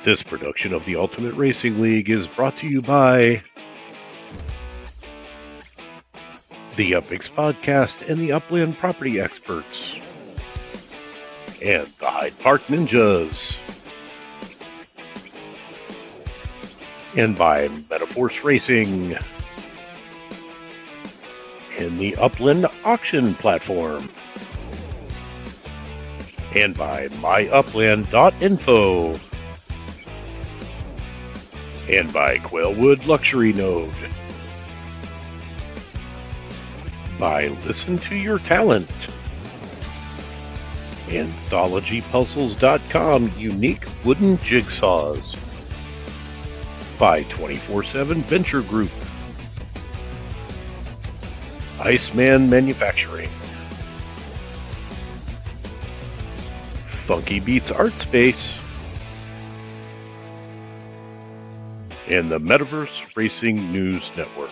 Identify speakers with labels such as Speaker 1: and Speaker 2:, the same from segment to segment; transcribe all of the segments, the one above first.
Speaker 1: This production of the Ultimate Racing League is brought to you by the Upmix Podcast and the Upland Property Experts, and the Hyde Park Ninjas, and by Metaforce Racing, and the Upland Auction Platform, and by myupland.info, and by Quailwood Luxury Node, by Listen to Your Talent, AnthologyPuzzles.com unique wooden jigsaws, by 24/7 Venture Group, ICEMAN Manufacturing, Funky Beats Art Space, and the Metaverse Racing News Network.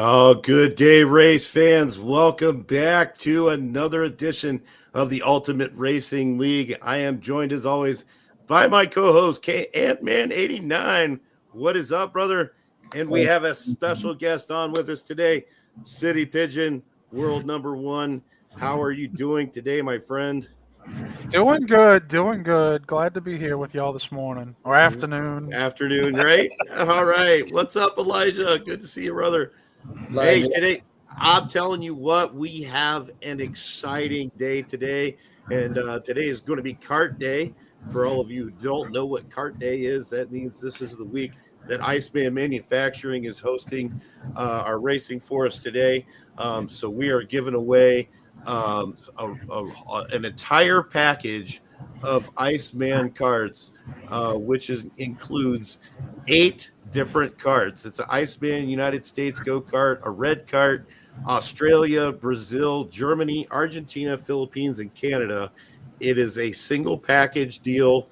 Speaker 2: Oh, good day, race fans. Welcome back to another edition of the Ultimate Racing League. I am joined, as always, by my co-host, Ant-Man89. What is up, brother? And we have a special guest on with us today, City Pigeon, world number one. How are you doing today, my friend?
Speaker 3: Doing good. Glad to be here with y'all this morning or afternoon.
Speaker 2: Afternoon, right? All right. What's up, Elijah? Good to see you, brother. Hey, today, I'm telling you what, we have an exciting day today, and today is going to be kart day. For all of you who don't know what kart day is, that means this is the week that ICEMAN Manufacturing is hosting our racing for us today. So we are giving away an entire package of ICEMAN carts, which includes 8 different carts. It's an ICEMAN United States go-kart, a red cart, Australia, Brazil, Germany, Argentina, Philippines, and Canada. It is a single package deal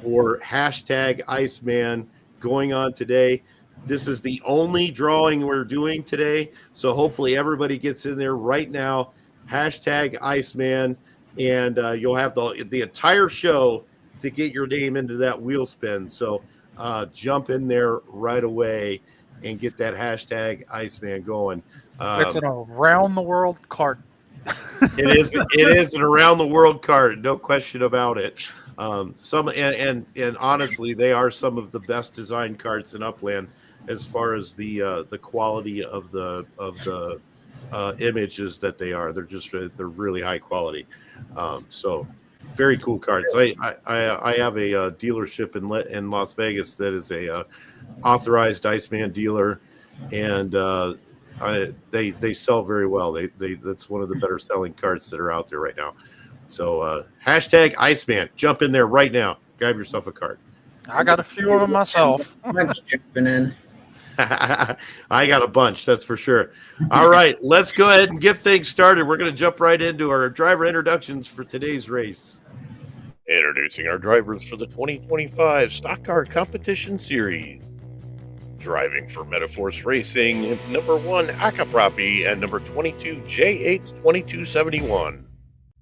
Speaker 2: for hashtag ICEMAN going on today. This is the only drawing we're doing today, so hopefully everybody gets in there right now, hashtag ICEMAN, and you'll have the entire show to get your name into that wheel spin. So jump in there right away and get that hashtag ICEMAN going.
Speaker 3: It's an around the world cart.
Speaker 2: It is an around the world cart, no question about it. And honestly, they are some of the best designed carts in Upland as far as the quality of the images that they are. They're really high quality. So very cool carts. I have a dealership in Las Vegas that is a authorized ICEMAN dealer, and they sell very well. That's one of the better selling carts that are out there right now. So hashtag ICEMAN. Jump in there right now. Grab yourself a cart.
Speaker 3: I got a few of them myself.
Speaker 4: I'm jumping in.
Speaker 2: I got a bunch, that's for sure. All right, let's go ahead and get things started. We're going to jump right into our driver introductions for today's race.
Speaker 1: Introducing our drivers for the 2025 Stock Car Competition Series. Driving for Metaforce Racing, number 1 Akaprapi and number 22 J82271.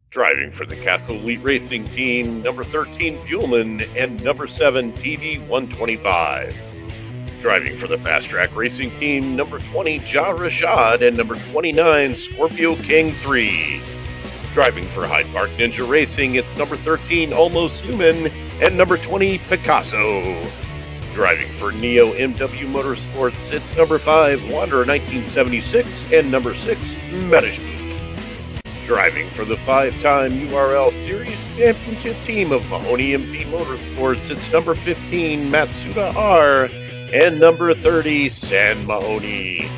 Speaker 1: Driving for the Castle Elite Racing Team, number 13 Buellman and number 7 TV125. Driving for the Fast Track Racing Team, number 20 Ja Rashad and number 29 Scorpio King 3. Driving for Hyde Park Ninja Racing, it's number 13 Almost Human and number 20 Picasso. Driving for Neo MW Motorsports, it's number 5 Wanderer 1976 and number 6 Medishnik. Driving for the 5-time URL Series Championship team of Mahoney MP Motorsports, it's number 15 Matsuda R and number 30, San Mahoney.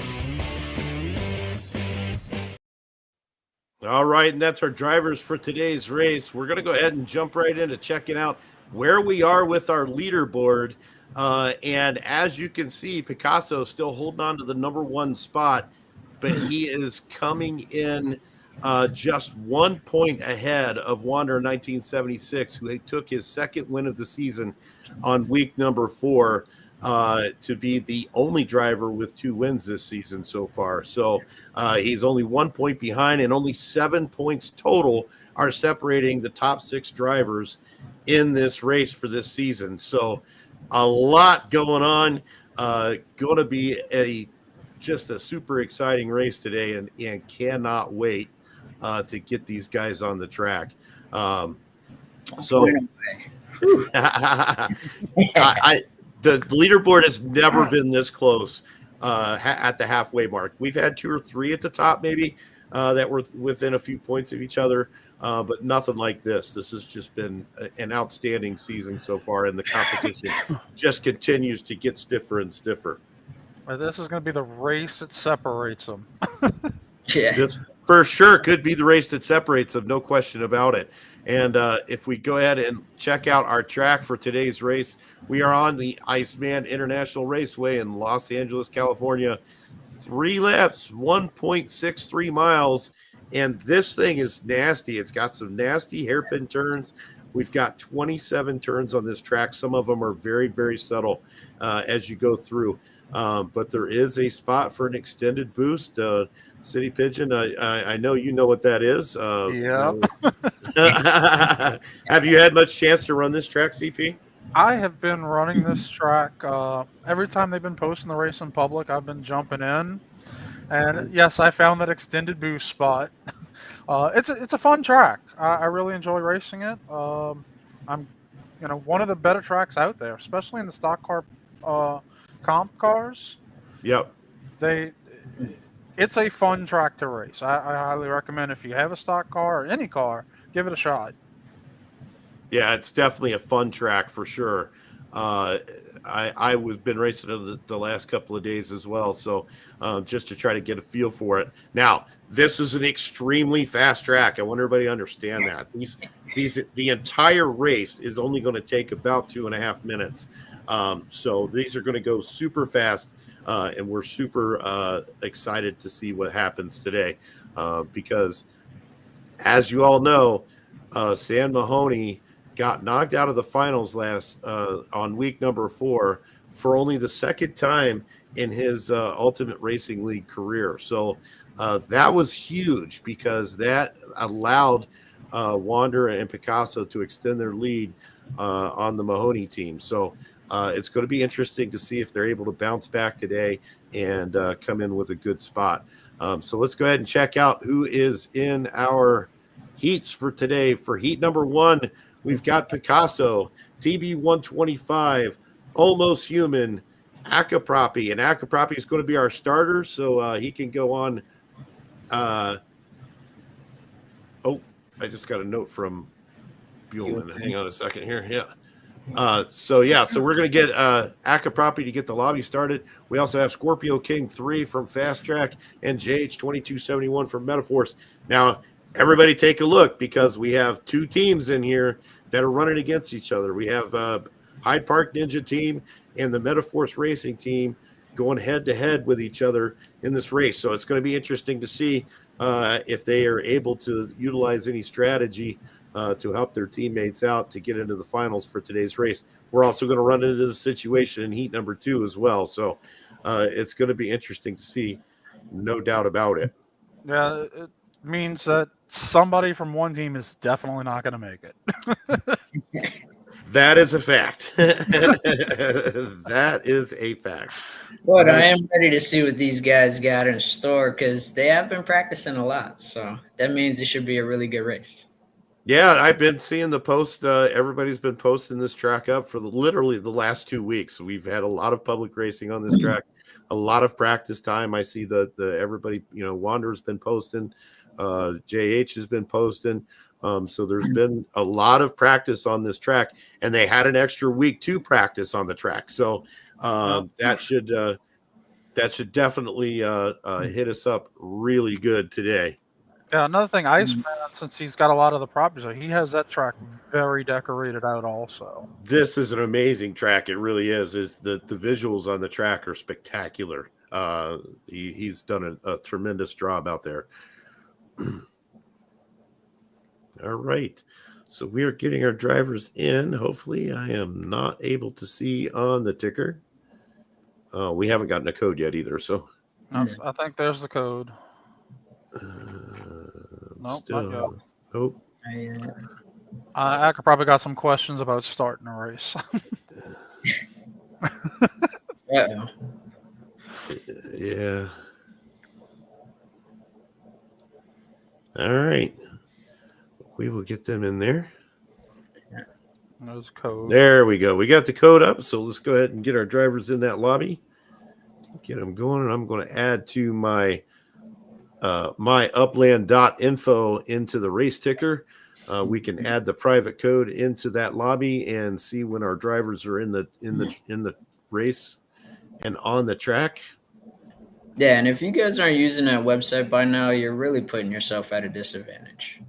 Speaker 2: All right, and that's our drivers for today's race. We're going to go ahead and jump right into checking out where we are with our leaderboard. And as you can see, Picasso still holding on to the number one spot, but he is coming in just 1 point ahead of Wander 1976, who took his second win of the season on week number 4. To be the only driver with 2 wins this season so far. So he's only 1 point behind, and only 7 points total are separating the top 6 drivers in this race for this season. So a lot going on. Going to be just a super exciting race today, and cannot wait to get these guys on the track. The leaderboard has never been this close at the halfway mark. We've had 2 or 3 at the top, maybe, that were within a few points of each other, but nothing like this. This has just been an outstanding season so far, and the competition just continues to get stiffer and stiffer.
Speaker 3: Well, this is going to be the race that separates them.
Speaker 4: Yeah.
Speaker 2: This for sure could be the race that separates them, no question about it. And if we go ahead and check out our track for today's race, we are on the ICEMAN International Raceway in Los Angeles, California. 3 laps, 1.63 miles. And this thing is nasty. It's got some nasty hairpin turns. We've got 27 turns on this track. Some of them are very, very subtle as you go through. But there is a spot for an extended boost. City Pigeon, I know you know what that is.
Speaker 3: Yeah.
Speaker 2: Have you had much chance to run this track, CP?
Speaker 3: I have been running this track. Every time they've been posting the race in public, I've been jumping in. And yes, I found that extended boost spot. It's a fun track. I really enjoy racing it. I'm one of the better tracks out there, especially in the stock car comp cars.
Speaker 2: Yep.
Speaker 3: It's a fun track to race. I highly recommend, if you have a stock car or any car, give it a shot.
Speaker 2: Yeah, it's definitely a fun track for sure. I've been racing it the last couple of days as well, so just to try to get a feel for it. Now, this is an extremely fast track. I want everybody to understand that. The entire race is only going to take about 2.5 minutes. So these are going to go super fast, and we're super excited to see what happens today because, as you all know, San Mahoney got knocked out of the finals last on week number 4 for only the second time in his Ultimate Racing League career. So that was huge because that allowed Wander and Picasso to extend their lead on the Mahoney team. So it's going to be interesting to see if they're able to bounce back today and come in with a good spot. So let's go ahead and check out who is in our heats for today. For heat number 1, we've got Picasso, TB125, Almost Human, Acapropi. And Acapropi is going to be our starter, so he can go on. I just got a note from Buellman. Hang on a second here. Yeah. So we're going to get Acapropi to get the lobby started. We also have Scorpio King 3 from Fast Track and JH2271 from Metaforce. Now, everybody take a look because we have 2 teams in here that are running against each other. We have Hyde Park Ninja team and the Metaforce Racing team going head-to-head with each other in this race. So it's going to be interesting to see if they are able to utilize any strategy to help their teammates out to get into the finals for today's race. We're also going to run into this situation in heat number 2 as well. So it's going to be interesting to see, no doubt about it.
Speaker 3: Yeah, it means that somebody from one team is definitely not going to make it.
Speaker 2: That is a fact. That is a fact.
Speaker 4: But I am ready to see what these guys got in store because they have been practicing a lot. So that means it should be a really good race.
Speaker 2: Yeah, I've been seeing the post. Everybody's been posting this track up for literally the last 2 weeks. We've had a lot of public racing on this track, a lot of practice time. I see the everybody, Wander's been posting, JH has been posting. So there's been a lot of practice on this track, and they had an extra week to practice on the track. So That should definitely hit us up really good today.
Speaker 3: Yeah, another thing, ICEMAN, since he's got a lot of the properties, he has that track very decorated out also.
Speaker 2: This is an amazing track. It really is. The visuals on the track are spectacular. He's done a tremendous job out there. All right. So we are getting our drivers in. Hopefully I am not able to see on the ticker. We haven't gotten a code yet either. So
Speaker 3: I think there's the code. Nope, not yet.
Speaker 2: Nope.
Speaker 3: I could probably got some questions about starting a race.
Speaker 2: Yeah. All right. We will get them in there.
Speaker 3: There's code.
Speaker 2: There we go. We got the code up. So let's go ahead and get our drivers in that lobby. Get them going. And I'm going to add to my upland.info into the race ticker. We can add the private code into that lobby and see when our drivers are in the race and on the track.
Speaker 4: Yeah, and if you guys aren't using that website by now, you're really putting yourself at a disadvantage.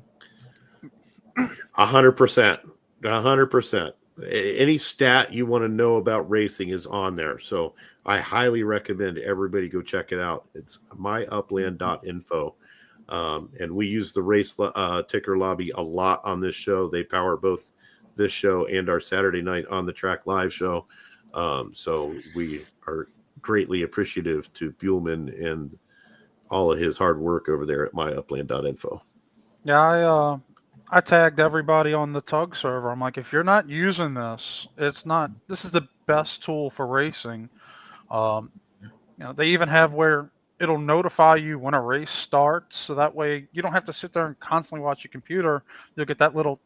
Speaker 2: 100%. 100%. Any stat you want to know about racing is on there. So I highly recommend everybody go check it out. It's myupland.info. And we use the race ticker lobby a lot on this show. They power both this show and our Saturday night on the track live show. So we are greatly appreciative to Buellman and all of his hard work over there at myupland.info.
Speaker 3: Yeah, I tagged everybody on the Tug server. I'm like, if you're not using this, this is the best tool for racing. They even have where it'll notify you when a race starts, so that way you don't have to sit there and constantly watch your computer. You'll get that little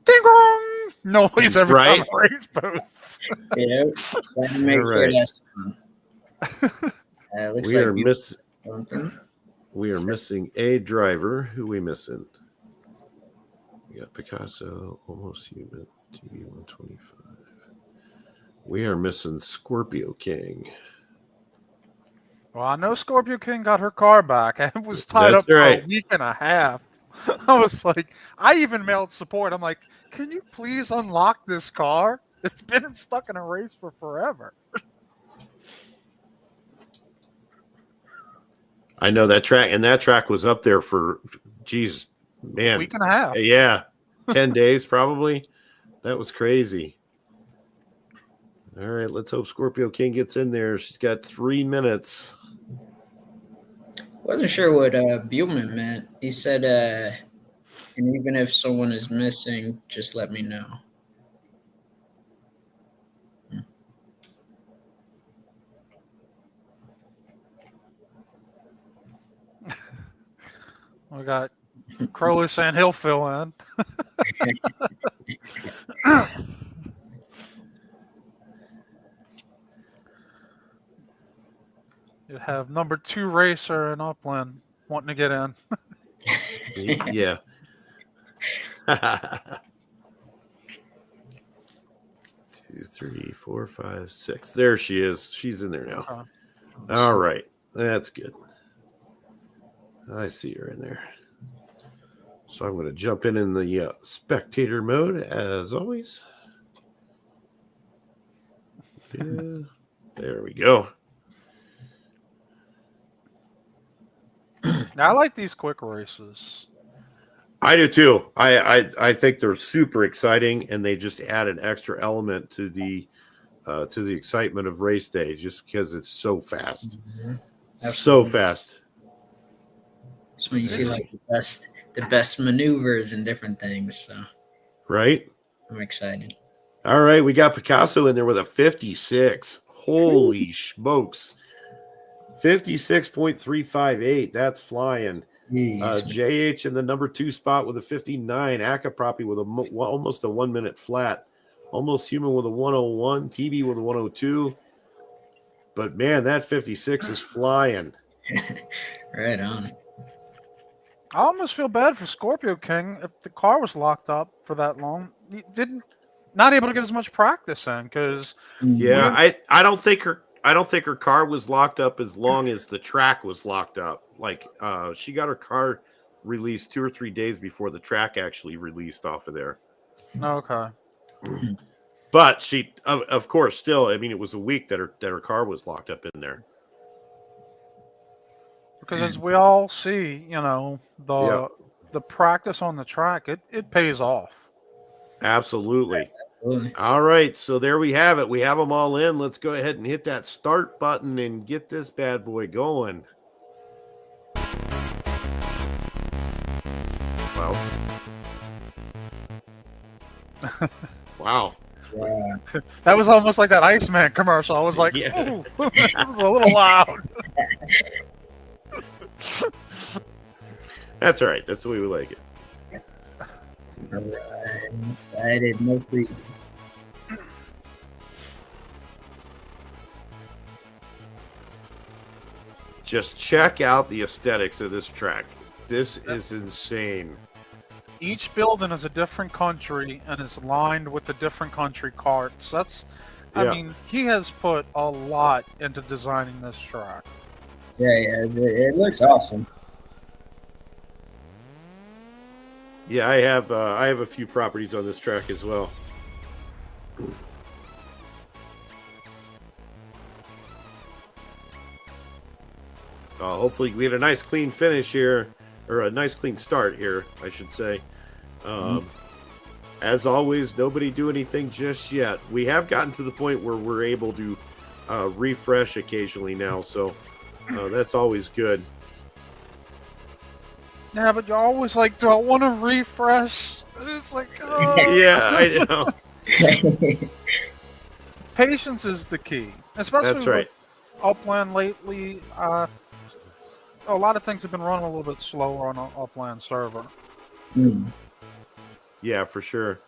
Speaker 3: ding-dong noise every time a race posts.
Speaker 4: Yeah, make sure that's
Speaker 2: we are missing a driver. Who we missing? We got Picasso, Almost Human, TV 125. We are missing Scorpio King.
Speaker 3: Well, I know Scorpio King got her car back. It was tied up for a week and a half. I was like, I even mailed support. I'm like, can you please unlock this car? It's been stuck in a race for forever.
Speaker 2: I know that track, and that track was up there for, geez, man.
Speaker 3: A week and a half.
Speaker 2: Yeah, 10 days probably. That was crazy. All right, let's hope Scorpio King gets in there. She's got 3 minutes.
Speaker 4: Wasn't sure what Buellman meant. He said, and even if someone is missing, just let me know.
Speaker 3: We got Crowley saying he'll fill in. You have number 2 racer in Upland wanting to get in.
Speaker 2: Yeah. 2, 3, 4, 5, 6. There she is. She's in there now. Okay. All right. That's good. I see her in there. So I'm going to jump in the spectator mode as always. Yeah. There we go.
Speaker 3: I like these quick races.
Speaker 2: I do too. I think they're super exciting, and they just add an extra element to the excitement of race day, just because it's so fast, so fast.
Speaker 4: That's when you see like the best maneuvers and different things. So,
Speaker 2: right.
Speaker 4: I'm excited.
Speaker 2: All right, we got Picasso in there with a 56. Holy smokes. 56.358. That's flying. JH in the number 2 spot with a 59. Akapropi with almost a 1 minute flat. Almost Human with a 101. TB with a 102. But man, that 56 is flying.
Speaker 4: Right on.
Speaker 3: I almost feel bad for Scorpio King if the car was locked up for that long. not able to get as much practice in because
Speaker 2: Yeah, I don't think her car was locked up as long as the track was locked up. Like she got her car released 2 or 3 days before the track actually released off of there.
Speaker 3: okay.
Speaker 2: But she, of course, still. I mean, it was a week that her car was locked up in there.
Speaker 3: Because as we all see, the practice on the track, it pays off.
Speaker 2: Absolutely. All right, so there we have it. We have them all in. Let's go ahead and hit that start button and get this bad boy going. Wow. Wow.
Speaker 4: Yeah.
Speaker 3: That was almost like that ICEMAN commercial. I was like,
Speaker 2: Yeah.
Speaker 3: ooh, it was a little loud.
Speaker 2: That's all right. That's the way we like it.
Speaker 4: All right. I'm excited. No freezes.
Speaker 2: Just check out the aesthetics of this track. This is insane.
Speaker 3: Each building is a different country and is lined with the different country carts. I mean, he has put a lot into designing this track.
Speaker 4: Yeah, it looks awesome.
Speaker 2: Yeah, I have a few properties on this track as well. Hopefully we had a nice clean finish here, or a nice clean start here, I should say. As always, nobody do anything just yet. We have gotten to the point where we're able to refresh occasionally now, so that's always good.
Speaker 3: Yeah, but you always like, do I want to refresh? It's like,
Speaker 2: Yeah, I know.
Speaker 3: Patience is the key, especially
Speaker 2: That's right.
Speaker 3: with Upland lately. A lot of things have been running a little bit slower on an Upland server.
Speaker 2: Yeah, for sure.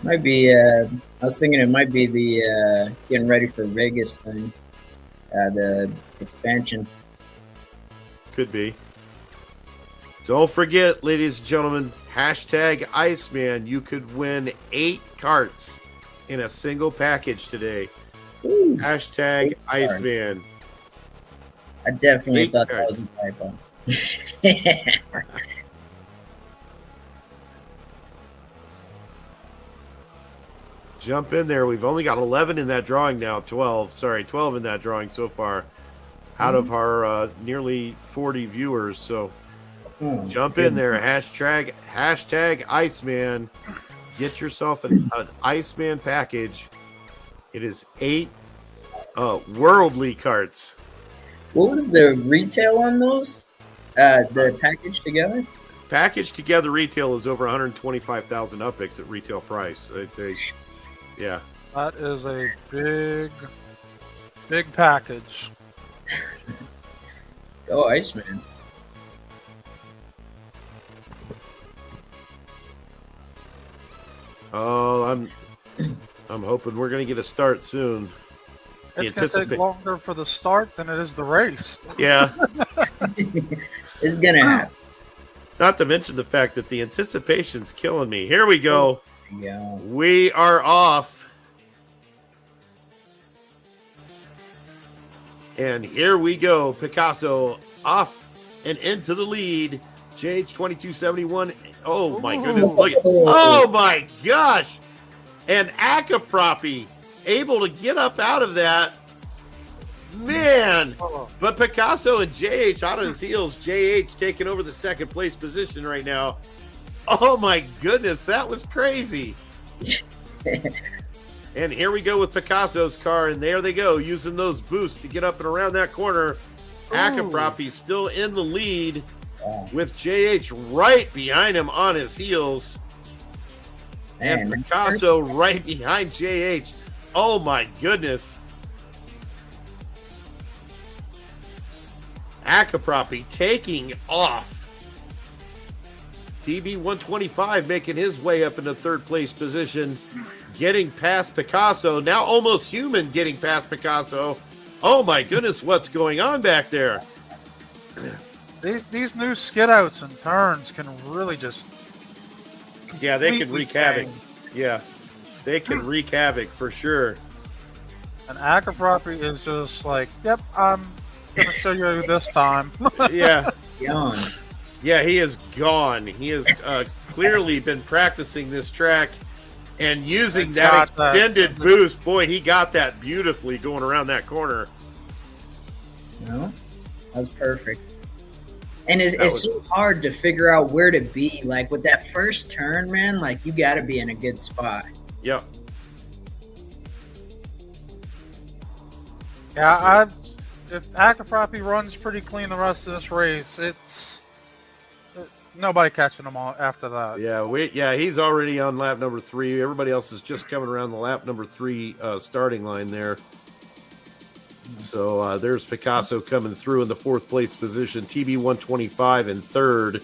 Speaker 4: Might be. I was thinking it might be the getting ready for Vegas thing, the expansion.
Speaker 2: Could be. Don't forget, ladies and gentlemen, hashtag ICEMAN. You could win 8 carts in a single package today.
Speaker 4: Ooh,
Speaker 2: Hashtag ICEMAN.
Speaker 4: I definitely
Speaker 2: 8
Speaker 4: thought
Speaker 2: carts.
Speaker 4: that was a typo.
Speaker 2: Jump in there. We've only got 11 in that drawing now. 12 in that drawing so far out of our nearly 40 viewers. So jump in there. Hashtag ICEMAN. Get yourself an ICEMAN package. It is 8 worldly carts.
Speaker 4: What was the retail on those? The package together?
Speaker 2: Packaged together retail is over 125,000 upix at retail price. Yeah.
Speaker 3: That is a big package.
Speaker 4: Go Iceman.
Speaker 2: Oh, I'm hoping we're gonna get a start soon.
Speaker 3: It's going to take longer for the start than it is the race.
Speaker 2: Yeah.
Speaker 4: It's gonna happen.
Speaker 2: Not to mention the fact that the anticipation's killing me. Here we go.
Speaker 4: Yeah.
Speaker 2: We are off. And here we go. Picasso off and into the lead. JH2271. Oh my goodness. Look at, oh my gosh. And Akaproppy able to get up out of that. Man. But Picasso and JH out on his heels. JH taking over the second place position right now. Oh my goodness. That was crazy. And here we go with Picasso's car, and there they go, using those boosts to get up and around that corner. Akaproppy still in the lead with JH right behind him on his heels. And Picasso right behind JH. Oh my goodness. Akaproppy taking off. TB125 making his way up into third place position. Getting past Picasso. Now almost human getting past Picasso. Oh my goodness, what's going on back there?
Speaker 3: These new skid outs and turns can really just
Speaker 2: Yeah, they can wreak havoc.
Speaker 3: Game.
Speaker 2: Yeah, they can wreak havoc for sure.
Speaker 3: And Akapropi is just like, yep, I'm gonna show you this time.
Speaker 2: Yeah,
Speaker 4: Gone.
Speaker 2: yeah, he is gone. He has clearly been practicing this track and using that extended boost. Boy, he got that beautifully going around that corner.
Speaker 4: No, that was perfect. And it's so hard to figure out where to be. Like with that first turn, man, like you got to be in a good spot.
Speaker 2: Yep.
Speaker 3: Yeah, if Akapropi runs pretty clean the rest of this race, it's nobody catching him all after that.
Speaker 2: Yeah, he's already on lap number 3. Everybody else is just coming around the lap number 3 starting line there. So there's Picasso coming through in the 4th place position, TB125 in 3rd.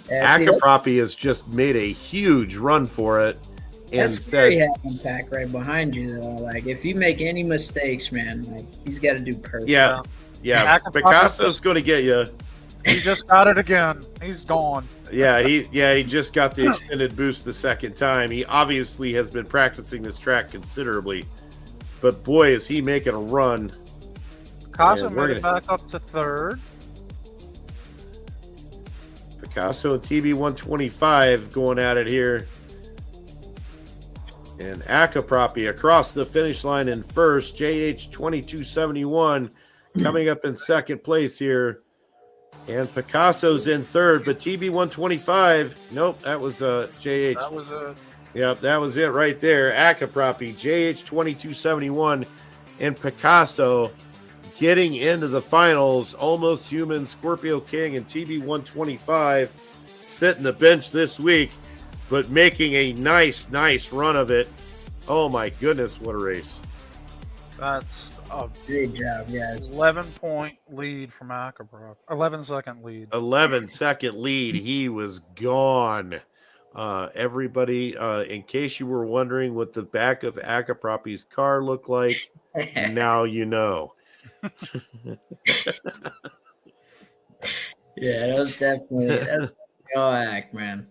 Speaker 2: Akapropi has just made a huge run for it. And
Speaker 4: that's scary having Pack right behind you, though. Like, if you make any mistakes, man, like he's got to do perfect.
Speaker 2: Yeah. Picasso's going to get you.
Speaker 3: He just got it again. He's gone.
Speaker 2: He just got the extended boost the second time. He obviously has been practicing this track considerably, but boy, is he making a run.
Speaker 3: Picasso made it back up to 3rd.
Speaker 2: Picasso and TB125 going at it here. And Akapropi across the finish line in 1st. JH2271 coming up in 2nd place here. And Picasso's in 3rd, but TB125, nope, that was JH.
Speaker 3: That was
Speaker 2: Yep, that was it right there. Akapropi, JH2271, and Picasso getting into the finals. Almost Human, Scorpio King, and TB125 sitting the bench this week, but making a nice run of it. Oh my goodness, what a race.
Speaker 3: That's a
Speaker 4: great job, guys.
Speaker 3: 11-point lead from Akapropi. 11-second lead.
Speaker 2: 11-second lead. He was gone. Everybody, in case you were wondering what the back of Akapropi's car looked like, now you know.
Speaker 4: Yeah, that was that's Ack, man.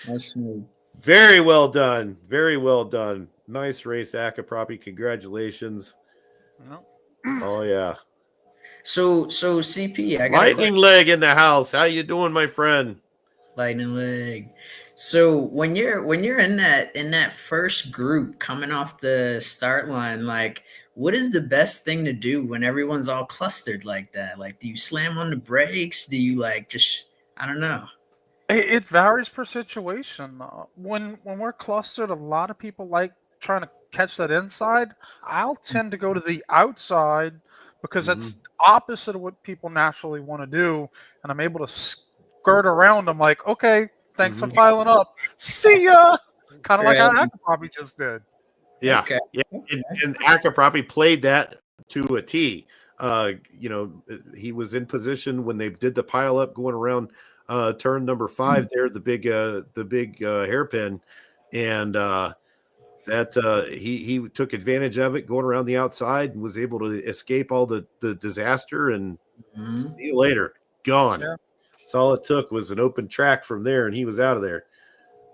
Speaker 4: That's smooth.
Speaker 2: Very well done. Very well done. Nice race, Akapropi. Congratulations.
Speaker 3: Yep.
Speaker 2: Oh yeah.
Speaker 4: So CP, I got
Speaker 2: Lightning Leg in the house. How you doing, my friend?
Speaker 4: Lightning Leg. So when you're in that first group coming off the start line, like what is the best thing to do when everyone's all clustered like that? Like, do you slam on the brakes? Do you like just I don't know.
Speaker 3: It varies per situation. When we're clustered, a lot of people like trying to catch that inside. I'll tend to go to the outside because that's opposite of what people naturally want to do, and I'm able to skirt around them. Like, okay, thanks for piling up. See ya. Kind of like how Akapropi just did.
Speaker 2: Yeah,
Speaker 4: okay.
Speaker 2: Yeah. And Akapropi played that to a T. He was in position when they did the pile up going around turn number 5 there, the big hairpin, and that he took advantage of it going around the outside and was able to escape all the disaster and see you later. Gone. Yeah. That's all it took was an open track from there, and he was out of there.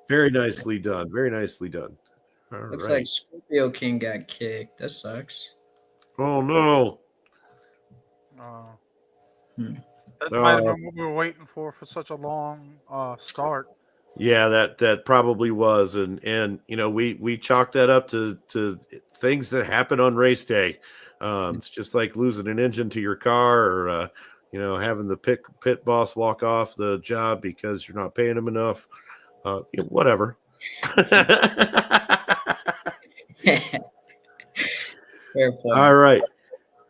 Speaker 2: Very nicely done. Very nicely done. All
Speaker 4: Looks
Speaker 2: right.
Speaker 4: like Scorpio King got kicked. That sucks.
Speaker 2: Oh no.
Speaker 3: That might have been what we were waiting for such a long start.
Speaker 2: Yeah, that probably was, and we chalked that up to things that happen on race day. It's just like losing an engine to your car, or having the pit boss walk off the job because you're not paying him enough. Whatever.
Speaker 4: Fair point.
Speaker 2: All right.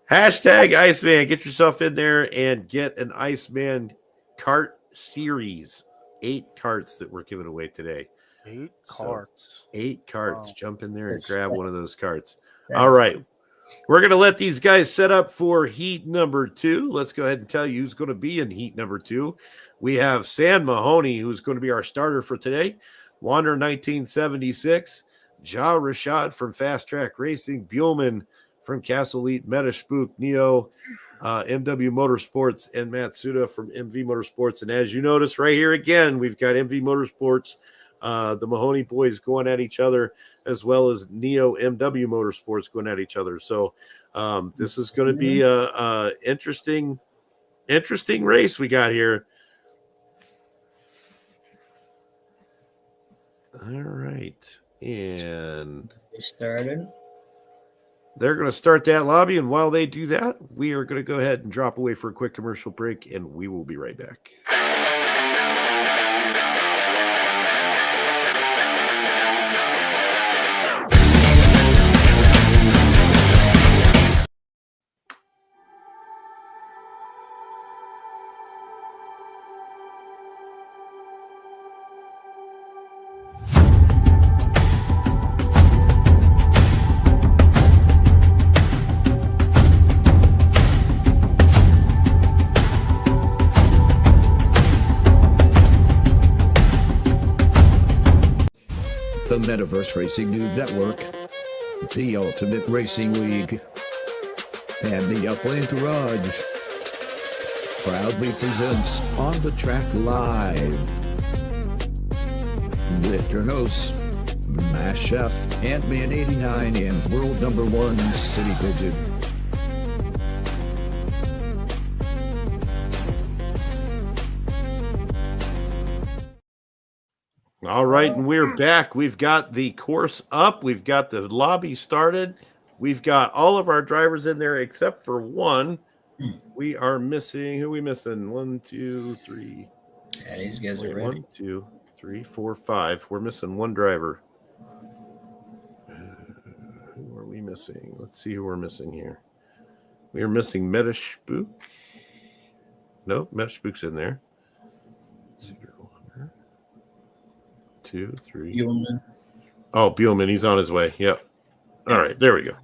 Speaker 2: Hashtag Iceman. Get yourself in there and get an Iceman kart series. 8 carts that we're giving away today.
Speaker 3: 8 carts.
Speaker 2: 8 carts. Wow. Jump in there and grab one of those carts.
Speaker 4: Yeah.
Speaker 2: All right. We're going to let these guys set up for heat number 2. Let's go ahead and tell you who's going to be in heat number 2. We have Sam Mahoney, who's going to be our starter for today. Wander 1976. Ja Rashad from Fast Track Racing. Buellman from Castle Elite, Meta Spook, Neo, MW Motorsports, and Matsuda from MV Motorsports. And as you notice right here again, we've got MV Motorsports the Mahoney boys going at each other, as well as Neo MW Motorsports going at each other. So this is going to be a interesting race we got here. All right. And
Speaker 4: We started.
Speaker 2: they're going to start that lobby. And while they do that, we are going to go ahead and drop away for a quick commercial break, and we will be right back.
Speaker 5: The Metaverse Racing News Network, the Ultimate Racing League, and the Upland Garage proudly presents On the Track Live with your hosts, Mass Chef, Ant-Man 89, and World #1 City Pigeon.
Speaker 2: All right, and we're back. We've got the course up. We've got the lobby started. We've got all of our drivers in there except for one. We are missing. Who are we missing? 1, 2, 3.
Speaker 4: Yeah, these guys are ready.
Speaker 2: 1, 2, 3, 4, 5. We're missing one driver. Who are we missing? Let's see who we're missing here. We are missing Metaspook. Nope, Metaspook's in there. 0, 1, 2, 3.
Speaker 4: Buellman.
Speaker 2: Oh, Buellman, he's on his way. Yep. All right, there we go.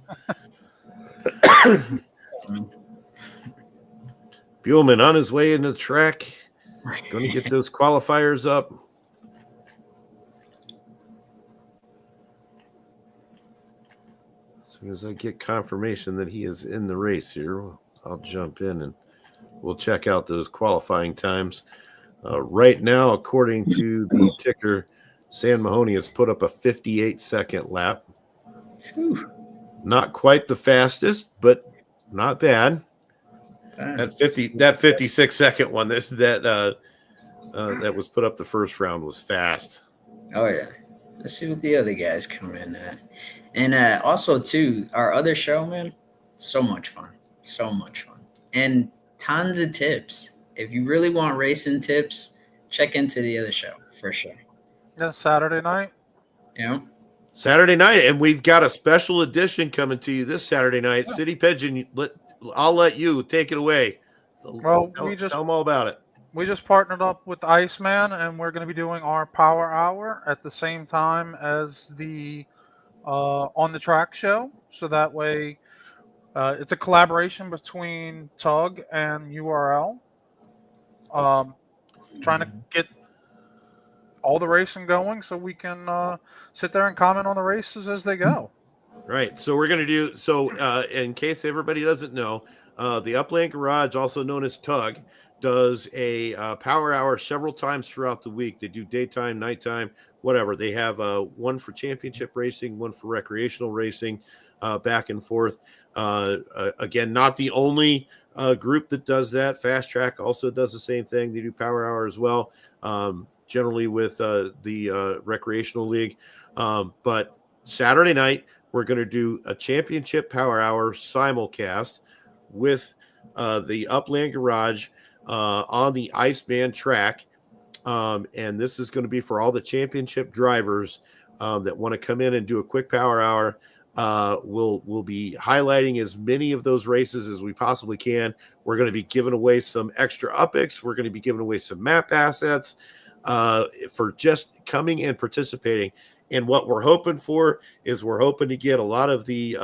Speaker 2: Buellman on his way into the track. Going to get those qualifiers up. As soon as I get confirmation that he is in the race here, I'll jump in and we'll check out those qualifying times. Right now, according to the ticker, Sam Mahoney has put up a 58-second lap.
Speaker 4: Whew.
Speaker 2: Not quite the fastest, but not bad. That 56-second one that was put up the first round was fast.
Speaker 4: Oh yeah. Let's see what the other guys come in at. And also too, our other show, man, so much fun. So much fun. And tons of tips. If you really want racing tips, check into the other show for sure.
Speaker 3: Yeah, Saturday night.
Speaker 4: You know?
Speaker 2: Saturday night, and we've got a special edition coming to you this Saturday night. Yeah. City Pigeon, I'll let you take it away.
Speaker 3: Well,
Speaker 2: tell them all about it.
Speaker 3: We just partnered up with ICEMAN, and we're going to be doing our Power Hour at the same time as the On the Track show. So that way, it's a collaboration between Tug and URL. Trying to get all the racing going so we can sit there and comment on the races as they go.
Speaker 2: Right. So we're going to do in case everybody doesn't know, the Upland Garage, also known as Tug, does a power hour several times throughout the week. They do daytime, nighttime, whatever. They have one for championship racing, one for recreational racing, back and forth. Again, not the only group that does that. Fast Track also does the same thing. They do power hour as well, generally with the recreational league. But Saturday night, we're going to do a championship power hour simulcast with the Upland Garage on the ICEMAN track. And this is going to be for all the championship drivers that want to come in and do a quick power hour. We'll be highlighting as many of those races as we possibly can. We're going to be giving away some extra UPICs. We're going to be giving away some map assets for just coming and participating. And what we're hoping for is we're hoping to get a lot of the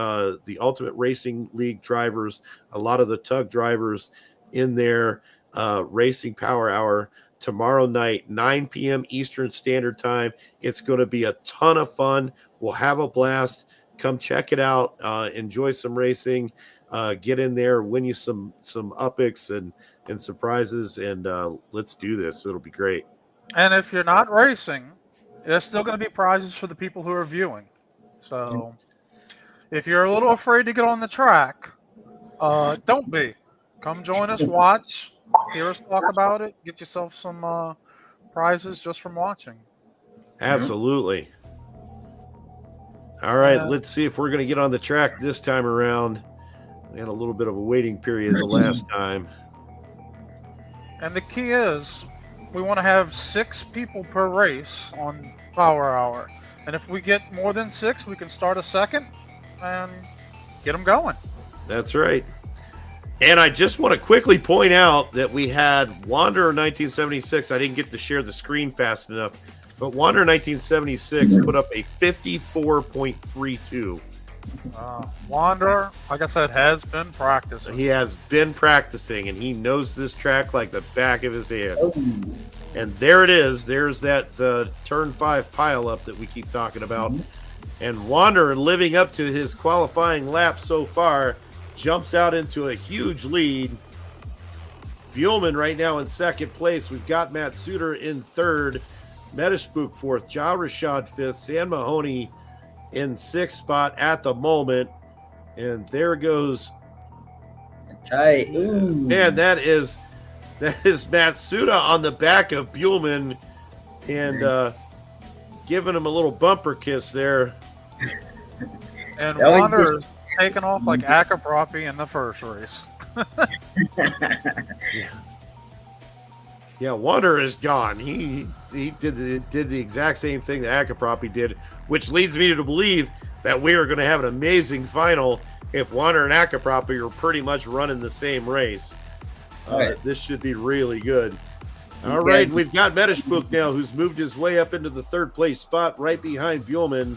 Speaker 2: Ultimate Racing League drivers, a lot of the Tug drivers in their racing power hour tomorrow night, 9 p.m. Eastern Standard Time. It's going to be a ton of fun. We'll have a blast. Come check it out. Enjoy some racing. Get in there, win you some UPICs and surprises, and let's do this. It'll be great.
Speaker 3: And if you're not racing, there's still going to be prizes for the people who are viewing. So if you're a little afraid to get on the track, don't be. Come join us, watch, hear us talk about it, get yourself some prizes just from watching.
Speaker 2: Absolutely. All right, let's see if we're going to get on the track this time around. We had a little bit of a waiting period the last time.
Speaker 3: And the key is, we want to have 6 people per race on Power Hour. And if we get more than 6, we can start a second and get them going.
Speaker 2: That's right. And I just want to quickly point out that we had Wanderer 1976. I didn't get to share the screen fast enough, but Wanderer 1976 put up a 54.32.
Speaker 3: Wanderer, like I said, has been practicing.
Speaker 2: He has been practicing, and he knows this track like the back of his hand. And there it is. There's that turn 5 pileup that we keep talking about. And Wanderer, living up to his qualifying lap so far, jumps out into a huge lead. Buellman right now in second place. We've got Matsuda in third, Metaspook fourth, Ja Rashad fifth, San Mahoney in sixth spot at the moment. And there goes
Speaker 4: tight. Ooh.
Speaker 2: Man, that is Matsuda on the back of Buellman and giving him a little bumper kiss there.
Speaker 3: And Wanderer's taken off like Akapropi in the first race.
Speaker 2: Yeah, Wanderer is gone. He did the exact same thing that Akapropi did, which leads me to believe that we are going to have an amazing final if Wanderer and Akapropi are pretty much running the same race. This should be really good. All right, we've got Metaspook now, who's moved his way up into the third place spot right behind Buellman.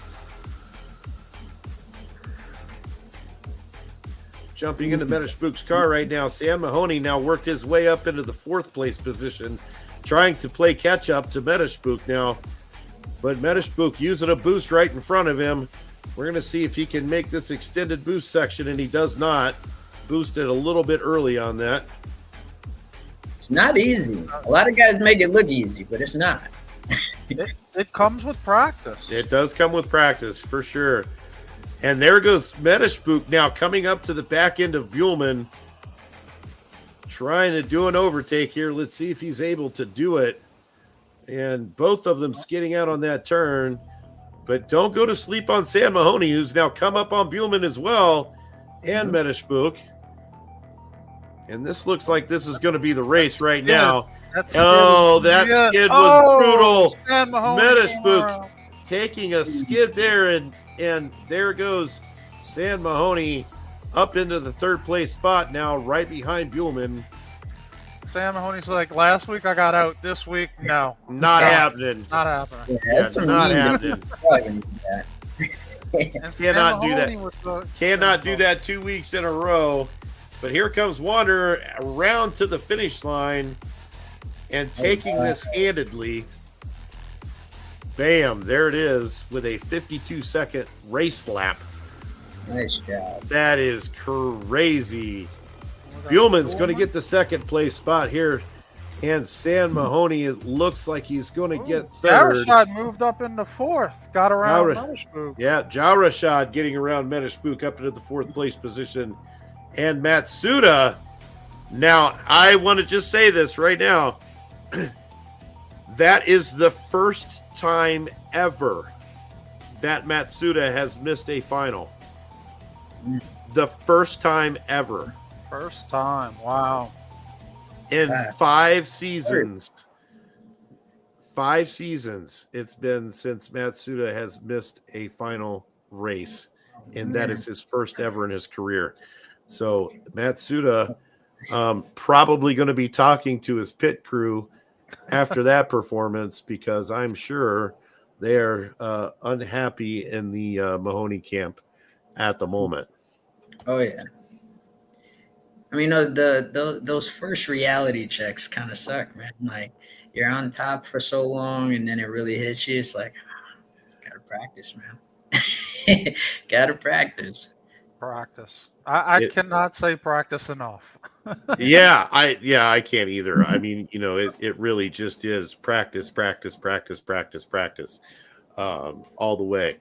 Speaker 2: Jumping into Metaspook's car right now. Sam Mahoney now worked his way up into the fourth place position, trying to play catch up to Metaspook now. But Metaspook using a boost right in front of him. We're going to see if he can make this extended boost section, and he does not. Boosted a little bit early on that.
Speaker 4: It's not easy. A lot of guys make it look easy, but it's not.
Speaker 3: It comes with practice.
Speaker 2: It does come with practice, for sure. And there goes Metaspook now coming up to the back end of Buellman. Trying to do an overtake here. Let's see if he's able to do it. And both of them skidding out on that turn. But don't go to sleep on Sam Mahoney, who's now come up on Buellman as well. And Metaspook. And this looks like this is going to be the race right now. That skid was brutal. Metaspook taking a skid there, and there goes San Mahoney up into the third place spot now, right behind Buellman.
Speaker 3: Sam Mahoney's like, last week I got out, this week, no.
Speaker 2: Not happening.
Speaker 3: Not happening.
Speaker 4: Yeah,
Speaker 2: not happening. Cannot do that. Cannot do that 2 weeks in a row. But here comes Wanderer around to the finish line and taking this handedly. Bam, there it is with a 52-second race lap.
Speaker 4: Nice job.
Speaker 2: That is crazy. Buellman's going to get the second place spot here. And San Mahoney, it looks like he's going to get third.
Speaker 3: Jarashad moved up into fourth, got around Metaspook.
Speaker 2: Yeah, Jarashad getting around Metaspook up into the fourth place position. And Matsuda, now I want to just say this right now. That is the first time ever that Matsuda has missed a final. The first time ever.
Speaker 3: First time, wow.
Speaker 2: In 5 seasons. 5 seasons it's been since Matsuda has missed a final race. And that is his first ever in his career. So Matsuda probably going to be talking to his pit crew after that performance, because I'm sure they're unhappy in the Mahoney camp at the moment.
Speaker 4: Oh yeah. I mean, those first reality checks kind of suck, man. Like, you're on top for so long, and then it really hits you. It's like, gotta practice, man. Gotta practice.
Speaker 3: practice. I cannot say practice enough.
Speaker 2: I can't either. I mean, it really just is practice, all the way,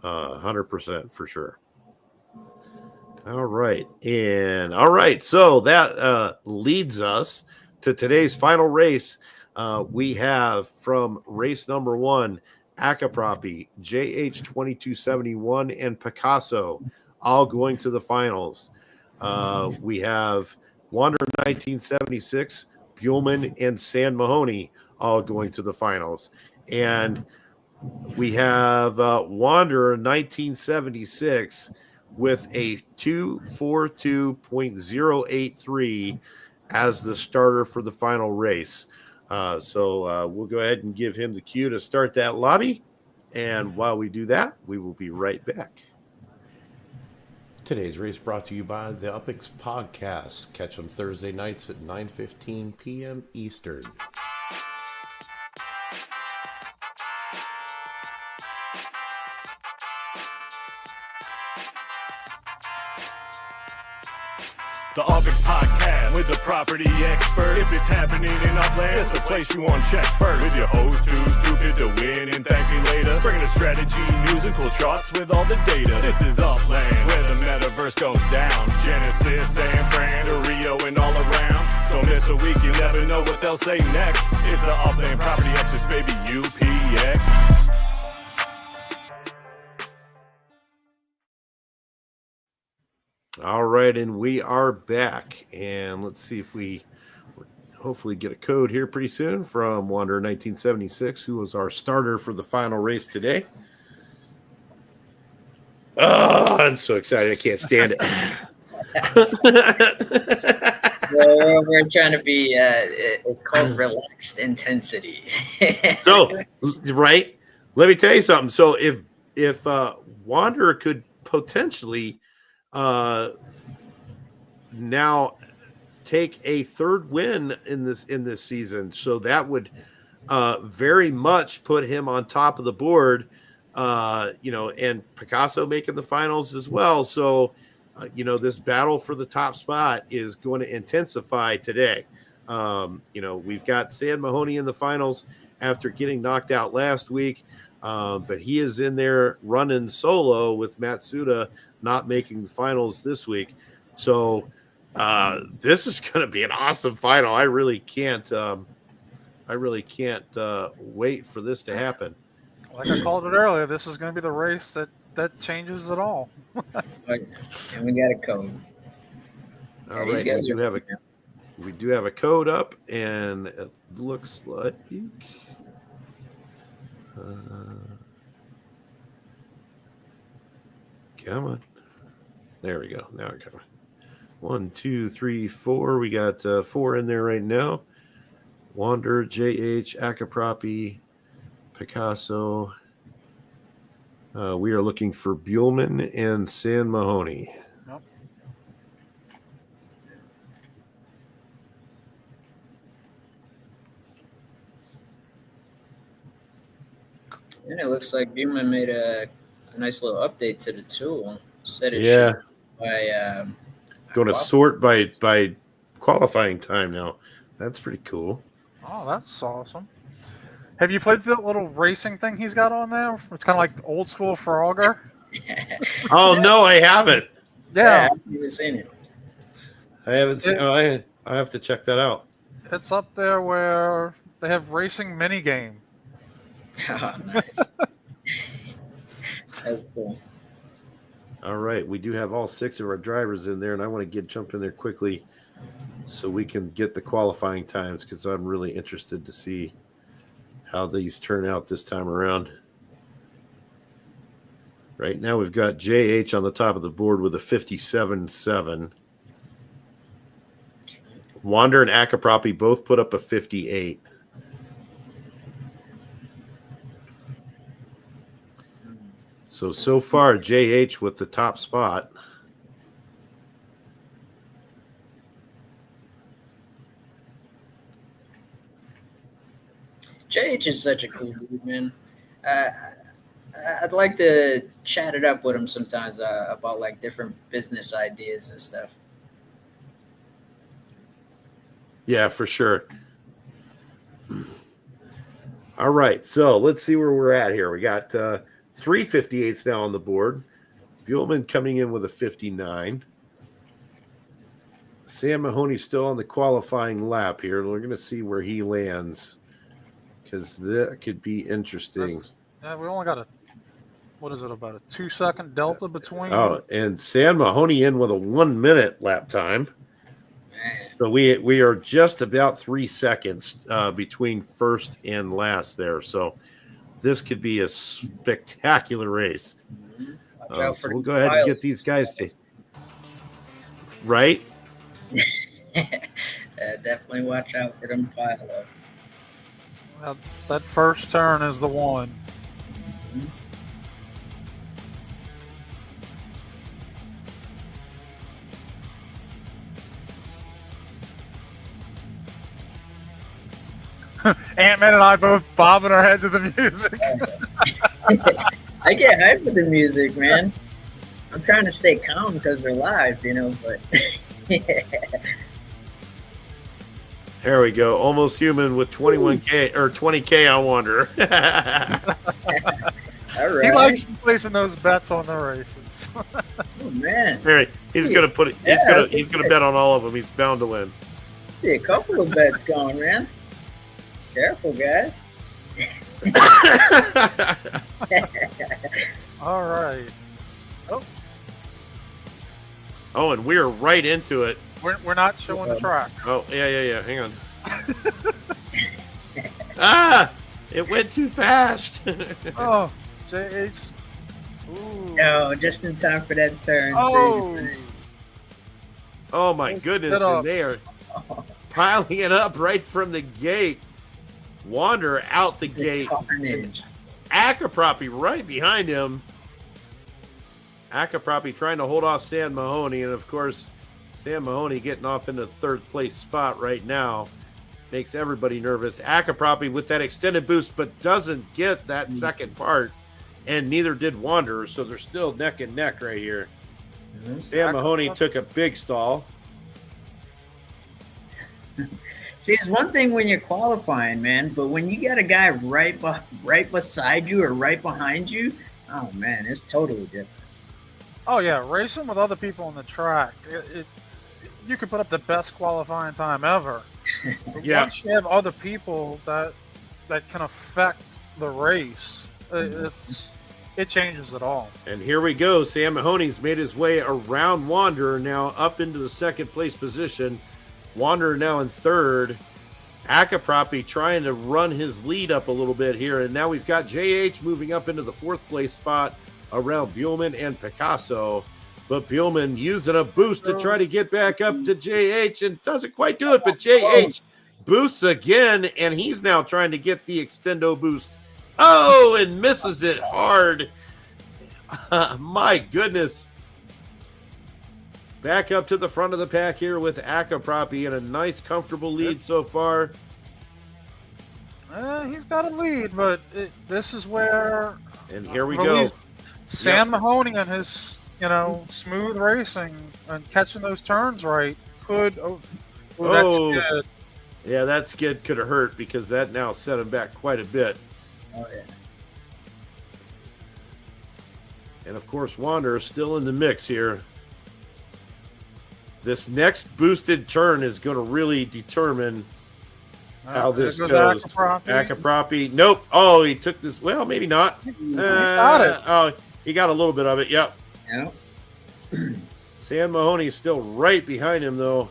Speaker 2: 100% for sure. All right. So that leads us to today's final race. We have from race number 1, Akapropi, JH2271, and Picasso all going to the finals. We have Wander 1976, Buellman, and San Mahoney all going to the finals. And we have Wander 1976 with a 242.083 as the starter for the final race. So we'll go ahead and give him the cue to start that lobby. And while we do that, we will be right back.
Speaker 6: Today's race brought to you by the UpX Podcast. Catch them Thursday nights at 9:15 p.m. Eastern.
Speaker 7: The UpX Podcast with the property expert. If it's happening in Upland, it's the place you want to check first. With your host who's stupid to win and thank me later. Bringing the strategy, news, and cool charts with all the data. This is Upland, where the metaverse goes down. Genesis, San Fran, to Rio, and all around. Don't miss a week, you never know what they'll say next. It's the Upland Property Experts, baby, UPX.
Speaker 2: All right, and we are back. And let's see if we hopefully get a code here pretty soon from Wander 1976, who was our starter for the final race today. Oh, I'm so excited. I can't stand it.
Speaker 4: We're trying to be, it's called relaxed intensity.
Speaker 2: So, right, let me tell you something. So if Wander could potentially now take a third win in this season, so that would very much put him on top of the board, and Picasso making the finals as well. So this battle for the top spot is going to intensify today. We've got San Mahoney in the finals after getting knocked out last week, but he is in there running solo with Matsuda not making the finals this week. So this is going to be an awesome final. I really can't wait for this to happen.
Speaker 3: Like I called it earlier, this is going to be the race that changes it all.
Speaker 4: And we got a code.
Speaker 2: All right, we do have a code up, and it looks like come on. There we go. Now we're coming. 1, 2, 3, 4. We got 4 in there right now. Wander, JH, Akapropi, Picasso. We are looking for Buellman and San Mahoney.
Speaker 3: Yep.
Speaker 4: And it looks like Buellman made a nice little update to the tool. Said it by
Speaker 2: going to sort by qualifying time now. That's pretty cool.
Speaker 3: Oh, that's awesome. Have you played the little racing thing he's got on there? It's kind of like old school Frogger.
Speaker 2: Oh no, I haven't.
Speaker 3: Yeah,
Speaker 4: I haven't even seen it.
Speaker 2: I haven't seen. I have to check that out.
Speaker 3: It's up there where they have racing mini game.
Speaker 4: Oh, nice. That's cool.
Speaker 2: All right, we do have all 6 of our drivers in there, and I want to jump in there quickly so we can get the qualifying times, because I'm really interested to see how these turn out this time around. Right now we've got JH on the top of the board with a 57.7. Wander and Akapropi both put up a 58. So far, JH with the top spot.
Speaker 4: JH is such a cool dude, man. I'd like to chat it up with him sometimes about like different business ideas and stuff.
Speaker 2: Yeah, for sure. All right, so let's see where we're at here. We got 358s now on the board. Buellman coming in with a 59. Sam Mahoney's still on the qualifying lap here. We're going to see where he lands because that could be interesting.
Speaker 3: Yeah, we only got about a 2-second delta between.
Speaker 2: Oh, and Sam Mahoney in with a 1 minute lap time. So we are just about 3 seconds between first and last there. So this could be a spectacular race. So we'll go ahead and get these guys to right.
Speaker 4: Definitely watch out for them pileups.
Speaker 3: Well, that first turn is the one. Ant-Man and I both bobbing our head to the music.
Speaker 4: I get hyped with the music, man. I'm trying to stay calm because we're live, but
Speaker 2: There we go. Almost Human with 21K or 20K on Wanderer.
Speaker 4: all right.
Speaker 3: He likes placing those bets on the races.
Speaker 4: Oh man.
Speaker 2: He's gonna put it. He's gonna bet on all of them. He's bound to win.
Speaker 4: See a couple of bets going, man. Careful, guys.
Speaker 3: All right.
Speaker 2: Oh, and we're right into it.
Speaker 3: We're not showing the track.
Speaker 2: Oh, yeah. Hang on. It went too fast.
Speaker 3: Oh, JH. Ooh.
Speaker 4: No, just in time for that turn.
Speaker 2: Oh my goodness. And they are piling it up right from the gate. Wanderer out the gate.
Speaker 4: Carnage.
Speaker 2: Akapropi right behind him. Akapropi trying to hold off Sam Mahoney, and of course, Sam Mahoney getting off into third place spot right now makes everybody nervous. Akapropi with that extended boost, but doesn't get that second part, and neither did Wanderer, so they're still neck and neck right here. Sam Mahoney took a big stall.
Speaker 4: See, it's one thing when you're qualifying, man, but when you got a guy right beside you or right behind you, oh man, it's totally different.
Speaker 3: Oh yeah, racing with other people on the track, you could put up the best qualifying time ever. But once you have other people that can affect the race, it changes it all.
Speaker 2: And here we go. Sam Mahoney's made his way around Wanderer, now up into the second place position. Wanderer now in third. Akapropi trying to run his lead up a little bit here. And now we've got JH moving up into the fourth place spot around Buellman and Picasso. But Buellman using a boost to try to get back up to JH and doesn't quite do it. But JH boosts again, and he's now trying to get the extendo boost. Oh, and misses it hard. My goodness. Back up to the front of the pack here with Akapropi in a nice, comfortable lead so far.
Speaker 3: He's got a lead, but this is where...
Speaker 2: And here we go.
Speaker 3: Sam Mahoney and his, smooth racing and catching those turns right could... that's good.
Speaker 2: Yeah, that skid could have hurt because that now set him back quite a bit.
Speaker 4: Oh, yeah.
Speaker 2: And, of course, Wanderer is still in the mix here. This next boosted turn is going to really determine how this goes. Akapropi. Nope. Oh, he took this. Well, maybe not.
Speaker 3: He got it.
Speaker 2: Oh, he got a little bit of it. Yep.
Speaker 4: Yep.
Speaker 2: Sam Mahoney is still right behind him, though.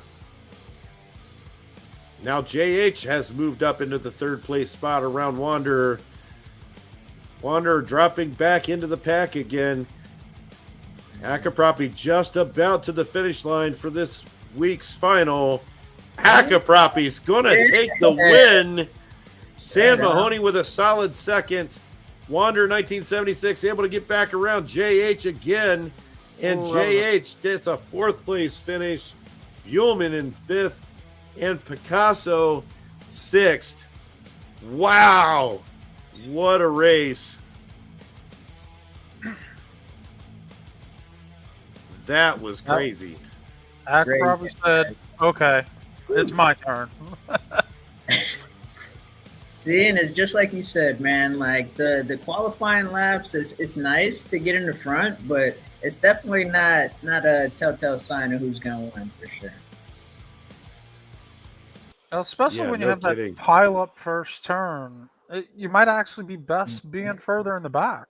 Speaker 2: Now JH has moved up into the third place spot around Wanderer. Wanderer dropping back into the pack again. Akapropi just about to the finish line for this week's final. Akapropi's going to take the win. Sam Mahoney with a solid second. Wanderer 1976 able to get back around JH again. And JH gets a fourth place finish. Buellman in fifth. And Picasso sixth. Wow. What a race. That was crazy.
Speaker 3: Hack
Speaker 4: Great.
Speaker 3: probably said, "Okay, it's my turn."
Speaker 4: See, and it's just like you said, man. Like the qualifying laps, it's nice to get in the front, but it's definitely not a telltale sign of who's gonna win for sure.
Speaker 3: Especially
Speaker 2: Yeah,
Speaker 3: when you
Speaker 2: no
Speaker 3: have
Speaker 2: kidding.
Speaker 3: that pile up first turn, you might actually be best being further in the back.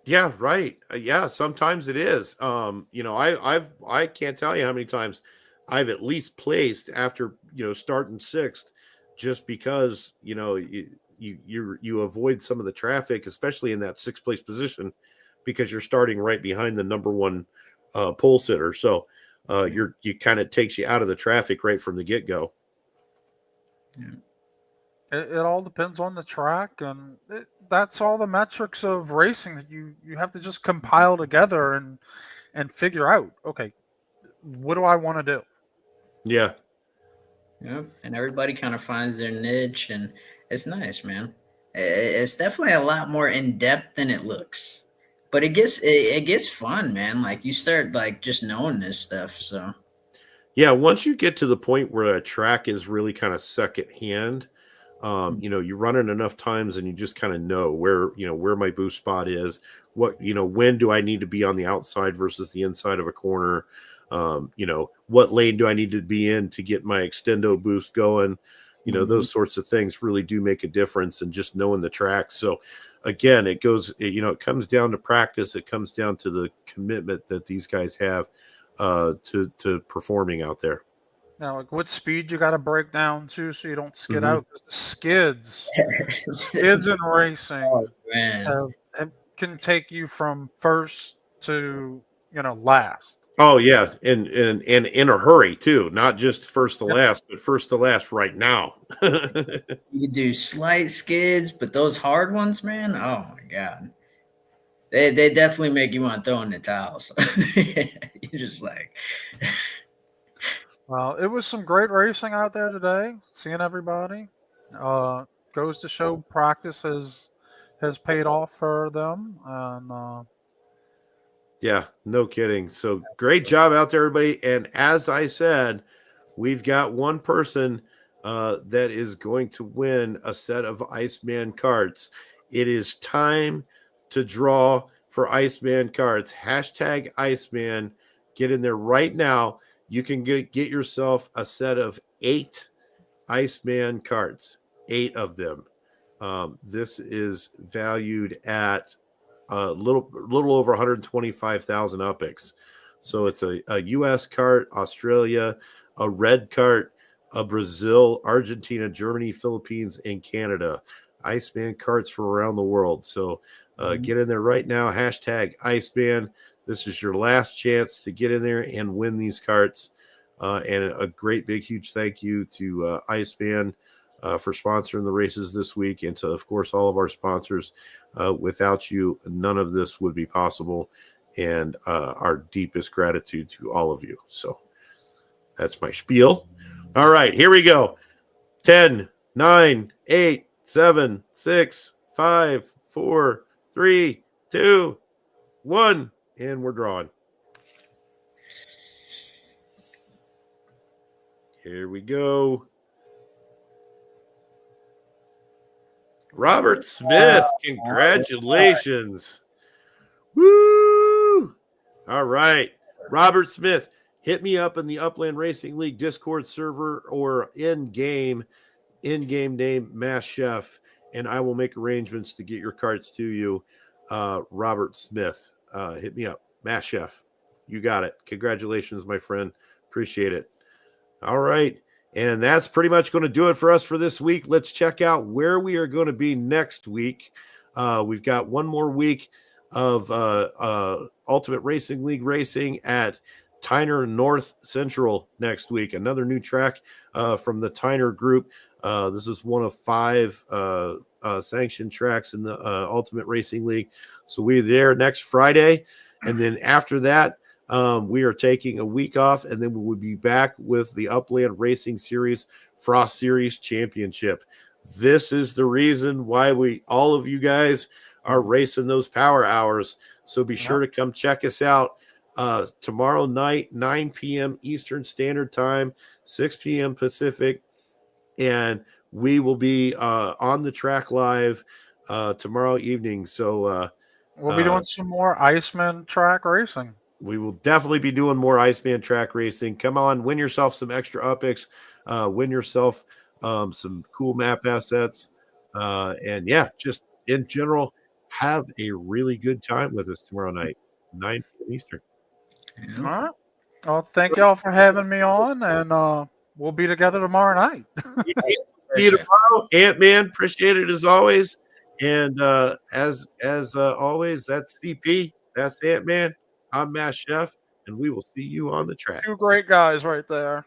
Speaker 2: Yeah, right. Yeah, sometimes it is. I can't tell you how many times I've at least placed after starting sixth, just because you avoid some of the traffic, especially in that sixth place position, because you're starting right behind the number one pole sitter. So you kind of takes you out of the traffic right from the get go.
Speaker 3: It all depends on the track, and that's all the metrics of racing that you have to just compile together and figure out. Okay, what do I want to do?
Speaker 2: Yeah.
Speaker 4: Yep. And everybody kind of finds their niche, and it's nice, man. It's definitely a lot more in depth than it looks, but it gets fun, man. Like you start like just knowing this stuff. So
Speaker 2: Yeah, once you get to the point where a track is really kind of second hand, you run it enough times and you just kind of know where my boost spot is, when do I need to be on the outside versus the inside of a corner, what lane do I need to be in to get my extendo boost going, those sorts of things really do make a difference, and just knowing the track. So again, it comes down to practice. It comes down to the commitment that these guys have to performing out there.
Speaker 3: Now, like what speed you got to break down to so you don't skid
Speaker 2: Mhm.
Speaker 3: out. 'Cause the skids in racing
Speaker 4: oh man,
Speaker 3: can take you from first to last.
Speaker 2: Oh yeah, and in a hurry too, not just first to
Speaker 3: Yep.
Speaker 2: last, but first to last right now.
Speaker 4: you could do slight skids, but those hard ones, man. Oh my god, they definitely make you want to throw in the towels. You're just like,
Speaker 3: Well, it was some great racing out there today. Seeing everybody goes to show practice has paid off for them, and
Speaker 2: Yeah, no kidding. So great job out there, everybody. And as I said, we've got one person that is going to win a set of Iceman cards. It is time to draw for Iceman cards. Hashtag Iceman. Get in there right now. You can get yourself a set of 8 Iceman cards, 8 of them. This is valued at a little over 125,000 UPIX. So it's a U.S. cart, Australia, a red cart, a Brazil, Argentina, Germany, Philippines, and Canada. Iceman carts from around the world. So get in there right now. Hashtag Iceman. This is your last chance to get in there and win these carts. And a great, big, huge thank you to Iceman for sponsoring the races this week, and to, of course, all of our sponsors. Without you, none of this would be possible, and our deepest gratitude to all of you. So that's my spiel. All right, here we go. 10, 9, 8, 7, 6, 5, 4, 3, 2, 1, and we're drawing. Here we go. Robert Smith, congratulations. Woo! All right. Robert Smith, hit me up in the Upland Racing League Discord server or in-game name, Mass Chef, and I will make arrangements to get your cards to you. Robert Smith, hit me up. Mass Chef, you got it. Congratulations, my friend. Appreciate it. All right. And that's pretty much going to do it for us for this week. Let's check out where we are going to be next week. We've got one more week of Ultimate Racing League racing at Tyner North Central next week. Another new track from the Tyner group. This is one of 5 sanctioned tracks in the Ultimate Racing League. So we're there next Friday. And then after that, we are taking a week off, and then we will be back with the Upland Racing Series Frost Series Championship. This is the reason why all of you guys are racing those power hours. So be sure to come check us out tomorrow night, 9 p.m. Eastern Standard Time, 6 p.m. Pacific. And we will be on the track live tomorrow evening. So
Speaker 3: We'll be doing some more ICEMAN track racing.
Speaker 2: we will definitely be doing more ICEMAN track racing. Come on, win yourself some extra UPICs, win yourself some cool map assets. And yeah, just in general, have a really good time with us tomorrow night, 9 p.m. Eastern.
Speaker 3: All right. Well, thank y'all for having me on, and we'll be together tomorrow night.
Speaker 2: See you tomorrow, Ant-Man. Appreciate it as always. And as always, that's CP. That's Ant-Man. I'm Matt Chef, and we will see you on the track.
Speaker 3: Two great guys right there.